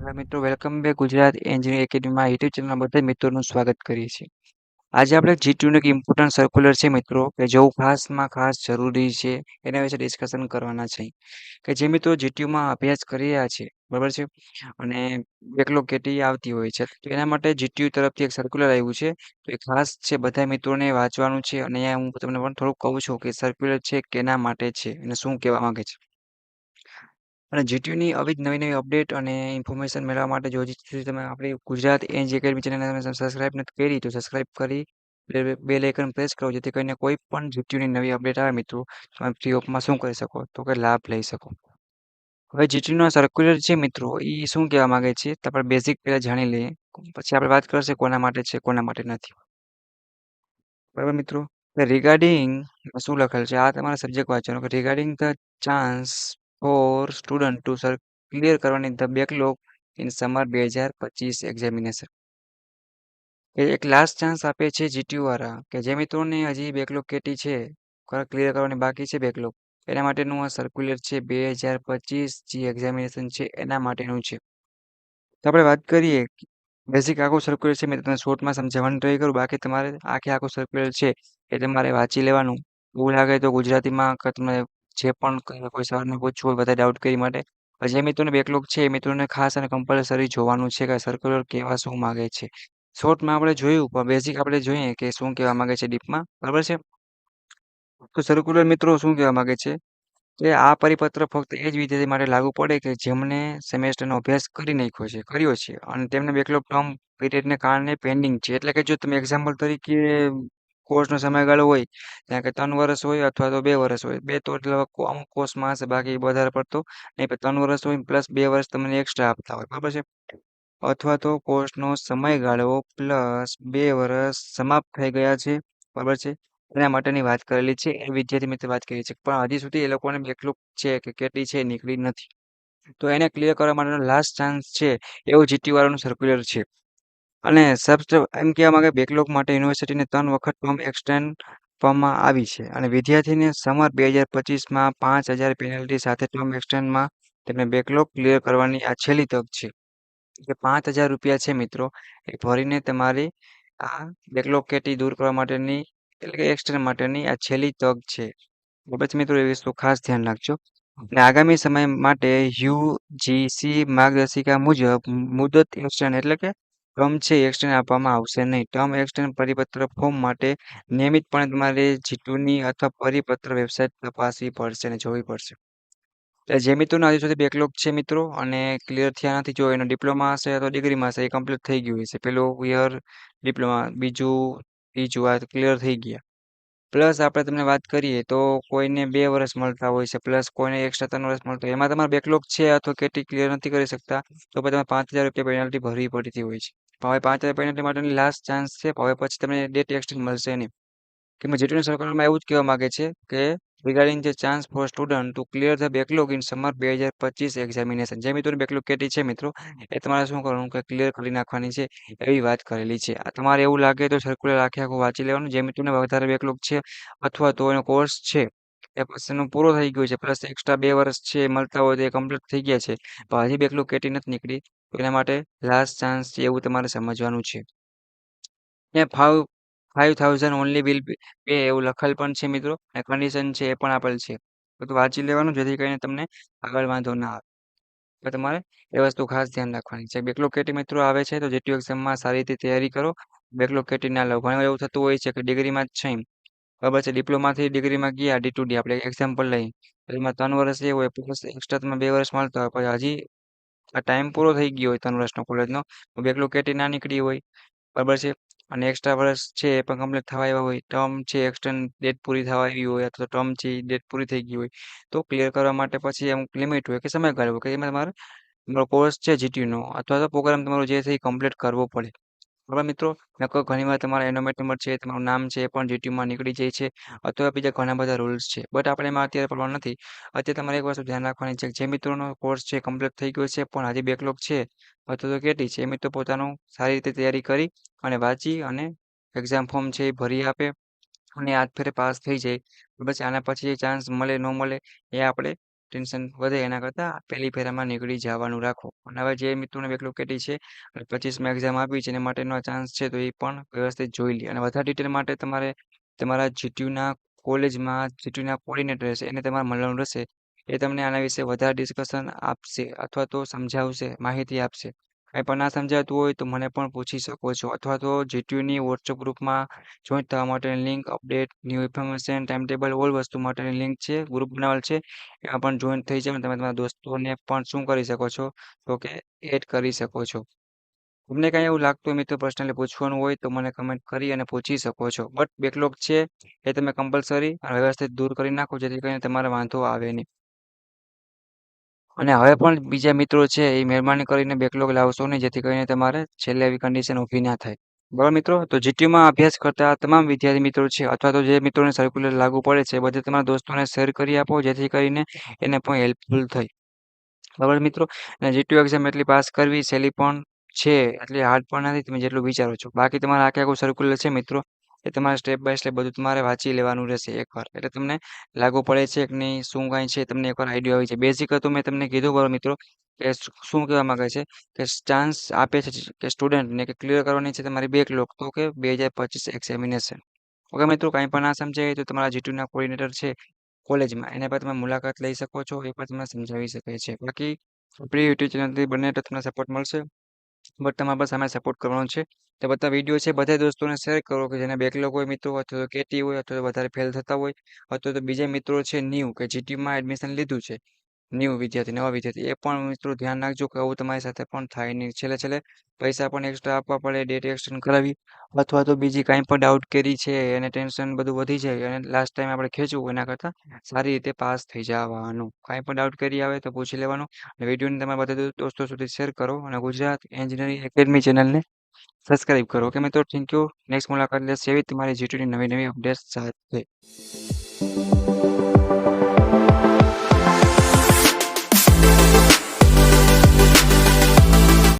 Hello મિત્રો, welcome back Gujarat engineering એકેડમીમાં YouTube ચેનલમાં બધા મિત્રોનું સ્વાગત કરીએ છીએ. આજે આપણે જીટીયુનું એક ઇમ્પોર્ટન્ટ સર્ક્યુલર છે મિત્રો કે જેવું ખાસમાં ખાસ જરૂરી છે એના વિશે ડિસ્કશન કરવાના છે કે જે મિત્રો જીટીયુમાં અભ્યાસ કરી રહ્યા છે બરાબર છે અને બેકલોગ કેટી આવતી હોય છે તો એના માટે જીટીયુ તરફથી એક સર્ક્યુલર આવ્યું છે તો એ ખાસ છે બધા મિત્રોને વાંચવાનું છે અને અહીંયા હું તમને પણ થોડુંક કહું છું કે સર્ક્યુલર છે કેના માટે છે અને શું કહેવા માંગે છે. અને જીટીયુની આવી જ નવી અપડેટ અને ઇન્ફોર્મેશન મેળવવા માટે જો હજી સુધી તમે આપણી ગુજરાત એન્જ એકેડમી ચેનલને તમે સબસ્ક્રાઇબ નથી કરી તો સબસ્ક્રાઇબ કરી બેલ આઇકન પ્રેસ કરો જેથી કરીને કોઈ પણ જીટીયુની નવી અપડેટ આવે મિત્રો તમે ફ્રી ઓફમાં શું કરી શકો તો કે લાભ લઈ શકો. હવે જીટીયુનો સર્ક્યુલર છે મિત્રો એ શું કહેવા માંગે છે તો આપણે બેઝિક પહેલાં જાણી લઈએ પછી આપણે વાત કરશે કોના માટે છે કોના માટે નથી. બરાબર મિત્રો રિગાર્ડિંગ શું લખેલ છે આ તમારા સબ્જેક્ટ વાંચવાનો regarding the chance for student to sir clear કરવાની the backlog in summer 2025 examination એક લાસ્ટ ચાન્સ આપે છે જીટીયુ વાળા કે જે મિત્રોને હજી બેકલોગ કેટી છે ક્લિયર કરવાની બાકી છે બેકલોગ એના માટેનું આ સર્ક્યુલર છે 2025 જે એક્ઝામિનેશન છે એના માટેનું છે. તો આપણે વાત કરીએ બેઝિક આખું સર્ક્યુલર છે મેં તમને શોર્ટમાં સમજાવવાની ટ્રાય કરું બાકી તમારે આખું સર્ક્યુલર છે એ તમારે વાંચી લેવાનું. એવું લાગે તો ગુજરાતીમાં તમે જે પણ કોઈ સવાલમાં પૂછવું હોય બધા ડાઉટ કરી માટે જે મિત્રોને બેકલોગ છે એ મિત્રોને ખાસ અને કમ્પલસરી જોવાનું છે કે સર્ક્યુલર કેવા શું માંગે છે. શોર્ટમાં આપણે જોયું પણ બેઝિક આપણે જોઈએ કે શું કહેવા માંગે છે ડીપમાં બરાબર છે. તો સર્ક્યુલર મિત્રો શું કહેવા માંગે છે કે આ પરિપત્ર ફક્ત એ જ વિદ્યાર્થી માટે લાગુ પડે કે જેમણે સેમેસ્ટરનો અભ્યાસ કરી નાખ્યો છે કર્યો છે અને તેમને બેકલોગ ટર્મ પીરિયડને કારણે પેન્ડિંગ છે એટલે કે જો તમે એક્ઝામ્પલ તરીકે કોર્સનો સમયગાળો હોય ત્યાં કે 3 વર્ષ હોય અથવા તો 2 વર્ષ હોય 2 તો એટલે અમુક કોર્સમાં હશે બાકી વધારે પડતો નહીં 3 વર્ષ હોય પ્લસ 2 વર્ષ તમને એક્સ્ટ્રા આપતા હોય બરાબર છે અથવા તો કોર્સનો સમયગાળો પ્લસ 2 વર્ષ સમાપ્ત થઈ ગયા છે બરાબર છે એના માટેની વાત કરેલી છે એ વિદ્યાર્થી મિત્ર વાત કરી છે પણ હજી સુધી એ લોકોને બેકલોગ છે કે કેટલી છે નીકળી નથી તો એને ક્લિયર કરવા માટેનો લાસ્ટ ચાન્સ છે એવું જીટી વાળાનું સર્ક્યુલર છે. અને એમ કહેવા માંગે બેકલોગ માટે યુનિવર્સિટીને 3 વખત ટર્મ એક્સટેન્ડ આપવામાં આવી છે અને વિદ્યાર્થીને સમર 2025માં 5000 પેનલ્ટી સાથે ટર્મ એક્સટેન્ડમાં તેમને બેકલોગ ક્લિયર કરવાની આ છેલ્લી તક છે. કે 5000 રૂપિયા છે મિત્રો એ ભરીને તમારી આ બેકલોગ કેટી દૂર કરવા માટેની એટલે કે એક્સટેન્ડ માટેની આ છેલ્લી તક છે. બરાબર મિત્રો એ વસ્તુ ખાસ ધ્યાન રાખજો. અને આગામી સમય માટે યુજીસી માર્ગદર્શિકા મુજબ મુદત એક્સટેન્ડ એટલે કે ટર્મ છે એક્સટેન્ડ આપવામાં આવશે નહીં. ટર્મ એક્સટેન્ડ પરિપત્ર ફોર્મ માટે નિયમિતપણે તમારે જીટીયુની અથવા પરિપત્ર વેબસાઇટ તપાસવી પડશે અને જોવી પડશે. જે મિત્રોને હજી સુધી બેકલોગ છે મિત્રો અને ક્લિયર થયા નથી જો એનો ડિપ્લોમા હશે અથવા ડિગ્રીમાં હશે એ કમ્પ્લીટ થઈ ગયું હશે પેલું યર ડિપ્લોમા ત્રીજું આ ક્લિયર થઈ ગયા. પ્લસ આપણે તમને વાત કરીએ તો કોઈને 2 વર્ષ મળતા હોય છે પ્લસ કોઈને એક્સ્ટ્રા 3 વર્ષ મળતા હોય એમાં તમારે બેકલોગ છે અથવા કેટી ક્લિયર નથી કરી શકતા તો પછી તમે 5000 રૂપિયા પેનલ્ટી ભરવી પડતી હોય છે. હવે 5000 પેનલ્ટી માટેની લાસ્ટ ચાન્સ છે હવે પછી તમને ડેટ એક્સટેન્ડ મળશે નહીં. કેમ જીટીયુના સર્કલમાં એવું જ કહેવા માંગે છે કે regarding the chance for student to clear the backlog in summer 2025 examination જે મિત્રોની બેકલોગ કેટી છે મિત્રો એ તમારે શું કરવાનું કે ક્લિયર કરી નાખવાની છે એવી વાત કરેલી છે. તમારે એવું લાગે તો સર્ક્યુલર આખું વાંચી લેવાનું જે મિત્રોને વધારે બેકલોગ છે અથવા તો એનો કોર્સ છે એ પછીનો પૂરો થઈ ગયો છે પ્લસ એક્સ્ટ્રા 2 વર્ષ છે મળતા હોય તો એ કમ્પ્લીટ થઈ ગયા છે પણ હજી બેકલોગ કેટી નથી નીકળી તો એના માટે લાસ્ટ ચાન્સ છે એવું તમારે સમજવાનું છે. ત્યાં 5000 ઓનલી વિલ પે એવું લખેલ પણ છે મિત્રો અને કન્ડિશન છે એ પણ આપેલ છે બધું વાંચી લેવાનું જેથી કરીને તમને આગળ વાંધો ના આવે. તો તમારે એ વસ્તુ ખાસ ધ્યાન રાખવાની છે. બેકલોગ કેટી મિત્રો આવે છે તો જીટીયુ એક્ઝામમાં સારી રીતે તૈયારી કરો. બેકલોગ કેટી ના લો ઘણી વાર એવું થતું હોય છે કે ડિગ્રીમાં જ છે બરાબર છે ડિપ્લોમાથી ડિગ્રીમાં ગયા D2D આપણે એક્ઝામ્પલ લઈએ એમાં 3 વર્ષ એ હોય પ્લસ એક્સ્ટ્રા તમે 2 વર્ષ મળતા હોય પછી હજી આ ટાઈમ પૂરો થઈ ગયો હોય 3 વર્ષનો કોલેજનો બેકલોગ કેટી ના નીકળી હોય બરાબર છે અને એક્સ્ટ્રા વર્ષ છે એ પણ કમ્પ્લીટ થવા આવ્યા હોય ટર્મ છે એક્સટેન્ડ ડેટ પૂરી થવા આવી હોય અથવા તો ટર્મ છે ડેટ પૂરી થઈ ગઈ હોય તો ક્લિયર કરવા માટે પછી અમુક લિમિટ હોય કે સમયગાળો હોય કે એમાં તમારો કોર્સ છે જીટીયુનો અથવા તો પ્રોગ્રામ તમારો જે છે એ કમ્પ્લીટ કરવો પડે. બરાબર મિત્રો નકર ઘણીવાર તમારા એનોમેન્ટ નંબર છે તમારું નામ છે એ પણ જીટીયુમાં નીકળી જાય છે અથવા બીજા ઘણા બધા રૂલ્સ છે બટ આપણે એમાં અત્યારે પડવાનું નથી. અત્યારે તમારે એક વસ્તુ ધ્યાન રાખવાની છે કે જે મિત્રોનો કોર્સ છે કમ્પ્લીટ થઈ ગયો છે પણ હજી બેકલોગ છે અથવા તો કેટી છે એ મિત્રો પોતાનું સારી રીતે તૈયારી કરી અને વાંચી અને એક્ઝામ ફોર્મ છે એ ભરી આપે અને આજ ફેરે પાસ થઈ જાય બસ આના પછી ચાન્સ મળે ન મળે એ આપણે ટેન્શન વધે એના કરતાં પહેલી ફેરામાં નીકળી જવાનું રાખો. અને હવે જે મિત્રોને બેકલોગ કેટી છે અને 25માં એક્ઝામ આપી છે એના માટેનો ચાન્સ છે તો એ પણ વ્યવસ્થિત જોઈ લે. અને વધારે ડિટેલ માટે તમારે તમારા જીટીયુના કોલેજમાં જીટીયુના કોર્ડિનેટર છે એને તમારે મળવાનું રહેશે. એ તમને આના વિશે વધારે ડિસ્કશન આપશે અથવા તો સમજાવશે, માહિતી આપશે. કંઈ પણ ના સમજાતું હોય તો મને પણ પૂછી શકો છો અથવા તો જીટીયુની વોટ્સઅપ ગ્રુપમાં જોઈન થવા માટેની link, update, new information, time table, all વસ્તુ માટેની લિંક છે, ગ્રુપ બનાવેલ છે. એમાં પણ જોઈન થઈ જાવ અને તમે તમારા દોસ્તોને પણ શું કરી શકો છો તો કે એડ કરી શકો છો. તમને કાંઈ એવું લાગતું હોય મિત્રો પર્સનલી પૂછવાનું હોય તો મને કમેન્ટ કરી અને પૂછી શકો છો. બટ બેકલોગ છે એ તમે કમ્પલસરી અને વ્યવસ્થિત દૂર કરી નાખો જેથી કરીને તમારે વાંધો આવે નહીં. અને હવે પણ બીજા મિત્રો છે એ મહેરબાની કરીને બેકલોગ લાવશો નહીં જેથી કરીને તમારે છેલ્લે એવી કન્ડિશન ઊભી ના થાય. બરાબર મિત્રો, તો જીટીયુમાં અભ્યાસ કરતા તમામ વિદ્યાર્થી મિત્રો છે અથવા તો જે મિત્રોને સર્ક્યુલર લાગુ પડે છે બધે તમારા દોસ્તોને શેર કરી આપો જેથી કરીને એને પણ હેલ્પફુલ થાય. બરાબર મિત્રો, અને જીટીયુ એક્ઝામ એટલી પાસ કરવી સહેલી પણ છે, એટલી હાર્ડ પણ નથી તમે જેટલું વિચારો છો. બાકી તમારે આખે આખું સર્ક્યુલર છે મિત્રો એ તમારે સ્ટેપ બાય સ્ટેપ બધું તમારે વાંચી લેવાનું રહેશે એકવાર. એટલે તમને લાગુ પડે છે કે નહીં, શું કાંઈ છે તમને એકવાર આઈડિયા આવી જાય. બેઝિક તો મેં તમને કીધું બરાબર મિત્રો કે શું કહેવા માંગે છે કે ચાન્સ આપે છે કે સ્ટુડન્ટને કે ક્લિયર કરવાની છે તમારી બેકલોગ તો કે 2025 એક્ઝામિનેશન. ઓકે મિત્રો, કાંઈ પણ ના સમજાય તો તમારા જીટીયુના કોર્ડિનેટર છે કોલેજમાં એના પર તમે મુલાકાત લઈ શકો છો, એ પણ તમને સમજાવી શકે છે. બાકી આપણી યુટ્યુબ ચેનલથી બંને તમને સપોર્ટ મળશે બટ તમારે બસ આમાં સપોર્ટ કરવાનો છે. તો બધા વિડીયો છે બધા દોસ્તોને શેર કરો કે જેને બેકલોગ હોય મિત્રો અથવા તો કેટી હોય અથવા તો વધારે ફેલ થતા હોય અથવા તો બીજા મિત્રો છે ન્યૂ કે જીટીયુમાં એડમિશન લીધું છે, ન્યૂ વિદ્યાર્થી, નવા વિદ્યાર્થી, એ પણ મિત્રો ધ્યાન રાખજો કે આવું તમારી સાથે પણ થાય નહીં. છેલ્લે છેલ્લે પૈસા પણ એક્સ્ટ્રા આપવા પડે, ડેટ એક્સટેન્ડ કરાવી અથવા તો બીજી કાંઈ પણ ડાઉટ કેરી છે એને ટેન્શન બધું વધી જાય અને લાસ્ટ ટાઈમ આપણે ખેંચવું એના કરતાં સારી રીતે પાસ થઈ જવાનું. કાંઈ પણ ડાઉટ કેરી આવે તો પૂછી લેવાનું. અને વિડીયોને તમારા બધા દોસ્તો સુધી શેર કરો અને ગુજરાત એન્જિનિયરિંગ એકેડમી ચેનલને સબસ્ક્રાઇબ કરો. ઓકે મિત્રો, થેન્ક યુ. નેક્સ્ટ મુલાકાત લેશે એવી તમારી જીટીયુની નવી નવી અપડેટ્સ સાથે.